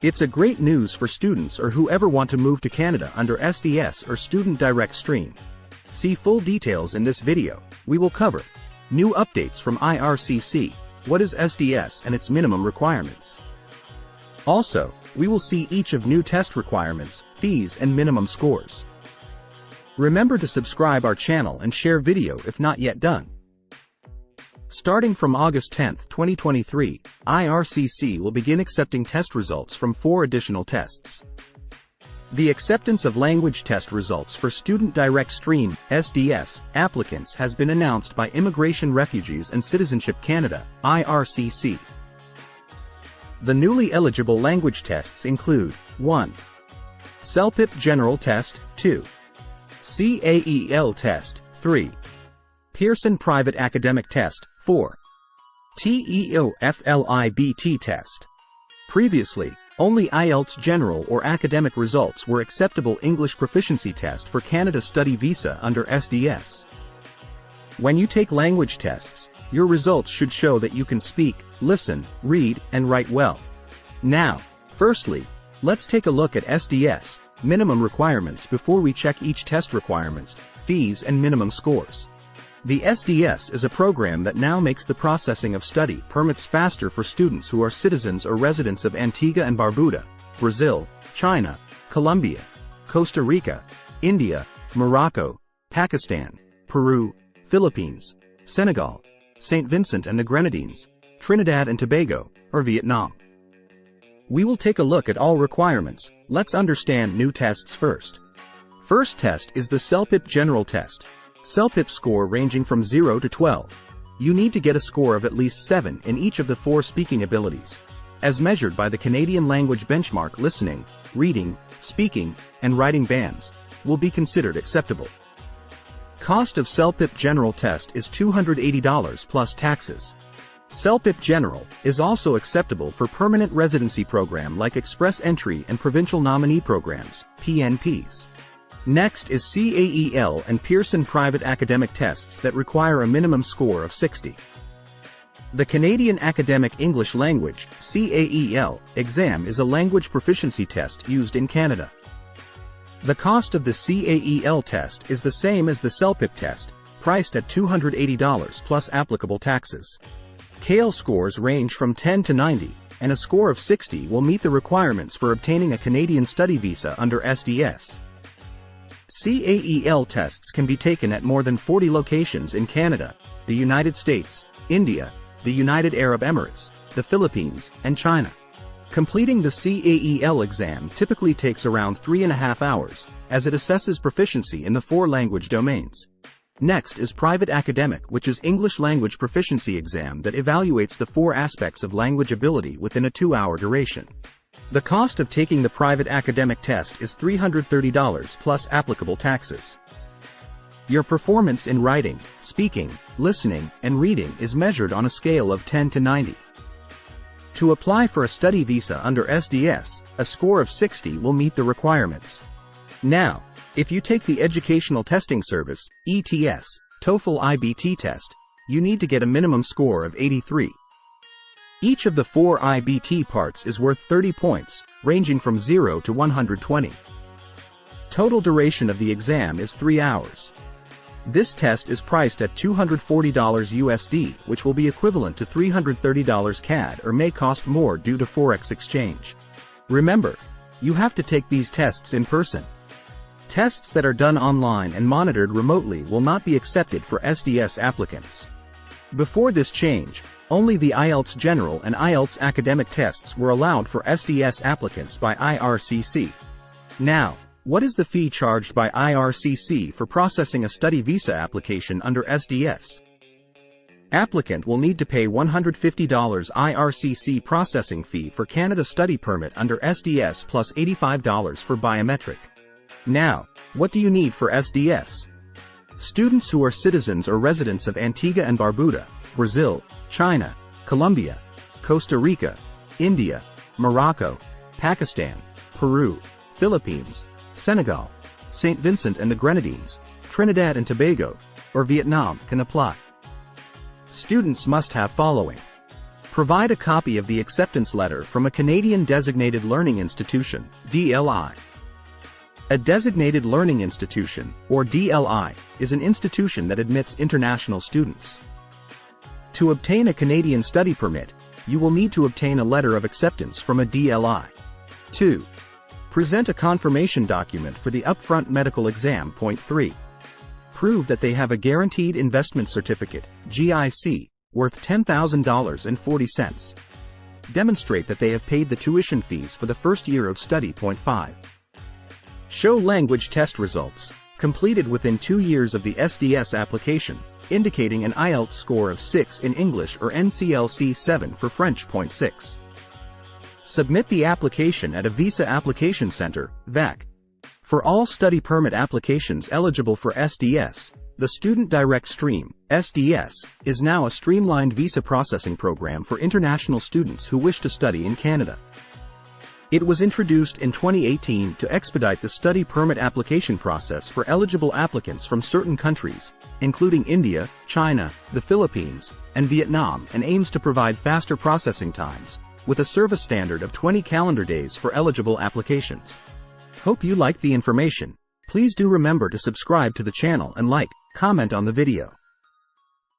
It's a great news for students or whoever want to move to Canada under SDS or Student Direct Stream. See full details in this video. We will cover new updates from IRCC, what is SDS and its minimum requirements. Also, we will see each of new test requirements, fees and minimum scores. Remember to subscribe our channel and share video if not yet done. Starting from August 10, 2023, IRCC will begin accepting test results from 4 additional tests. The acceptance of language test results for Student Direct Stream (SDS) applicants has been announced by Immigration, Refugees and Citizenship Canada (IRCC). The newly eligible language tests include 1. CELPIP General Test, 2. CAEL Test, 3. Pearson Private Academic Test, 4. TEOFLIBT Test. Previously, only IELTS General or Academic results were acceptable English proficiency test for Canada Study Visa under SDS. When you take language tests, your results should show that you can speak, listen, read, and write well. Now, firstly, let's take a look at SDS minimum requirements before we check each test requirements, fees and minimum scores. The SDS is a program that now makes the processing of study permits faster for students who are citizens or residents of Antigua and Barbuda, Brazil, China, Colombia, Costa Rica, India, Morocco, Pakistan, Peru, Philippines, Senegal, St. Vincent and the Grenadines, Trinidad and Tobago, or Vietnam. We will take a look at all requirements. Let's understand new tests first. First test is the CELPIP General Test. CELPIP score ranging from 0 to 12. You need to get a score of at least 7 in each of the 4 speaking abilities, as measured by the Canadian Language Benchmark. Listening, reading, speaking, and writing bands will be considered acceptable. Cost of CELPIP General Test is $280 plus taxes. CELPIP General is also acceptable for permanent residency program like Express Entry and Provincial Nominee Programs, PNPs. Next is CAEL and Pearson Private Academic Tests that require a minimum score of 60. The Canadian Academic English Language (CAEL) exam is a language proficiency test used in Canada. The cost of the CAEL test is the same as the CELPIP test, priced at $280 plus applicable taxes. CAEL scores range from 10 to 90, and a score of 60 will meet the requirements for obtaining a Canadian study visa under SDS. CAEL tests can be taken at more than 40 locations in Canada, the United States, India, the United Arab Emirates, the Philippines, and China. Completing the CAEL exam typically takes around 3.5 hours, as it assesses proficiency in the 4 language domains. Next is Private Academic, which is English language proficiency exam that evaluates the 4 aspects of language ability within a 2-hour duration. The cost of taking the private academic test is $330 plus applicable taxes. Your performance in writing, speaking, listening, and reading is measured on a scale of 10 to 90. To apply for a study visa under SDS, a score of 60 will meet the requirements. Now, if you take the Educational Testing Service, ETS, TOEFL IBT test, you need to get a minimum score of 83. Each of the 4 IBT parts is worth 30 points, ranging from 0 to 120. Total duration of the exam is 3 hours. This test is priced at $240 USD, which will be equivalent to $330 CAD or may cost more due to Forex exchange. Remember, you have to take these tests in person. Tests that are done online and monitored remotely will not be accepted for SDS applicants. Before this change, only the IELTS General and IELTS Academic tests were allowed for SDS applicants by IRCC. Now, what is the fee charged by IRCC for processing a study visa application under SDS? Applicant will need to pay $150 IRCC processing fee for Canada Study Permit under SDS plus $85 for biometric. Now, what do you need for SDS? Students who are citizens or residents of Antigua and Barbuda, Brazil, China, Colombia, Costa Rica, India, Morocco, Pakistan, Peru, Philippines, Senegal, St. Vincent and the Grenadines, Trinidad and Tobago, or Vietnam can apply. Students must have following: Provide a copy of the acceptance letter from a Canadian Designated Learning Institution, DLI. A Designated Learning Institution, or DLI, is an institution that admits international students. To obtain a Canadian study permit, you will need to obtain a letter of acceptance from a DLI. 2. Present a confirmation document for the upfront medical exam. Point 3. Prove that they have a Guaranteed Investment Certificate, GIC, worth $10,000.40. Demonstrate that they have paid the tuition fees for the first year of study. Point 5. Show language test results, completed within 2 years of the SDS application, indicating an IELTS score of 6 in English or NCLC 7 for French. Point 6. Submit the application at a Visa Application Center, VAC. For all study permit applications eligible for SDS, the Student Direct Stream, SDS, is now a streamlined visa processing program for international students who wish to study in Canada. It was introduced in 2018 to expedite the study permit application process for eligible applicants from certain countries, including India, China, the Philippines, and Vietnam, and aims to provide faster processing times, with a service standard of 20 calendar days for eligible applications. Hope you liked the information. Please do remember to subscribe to the channel and comment on the video.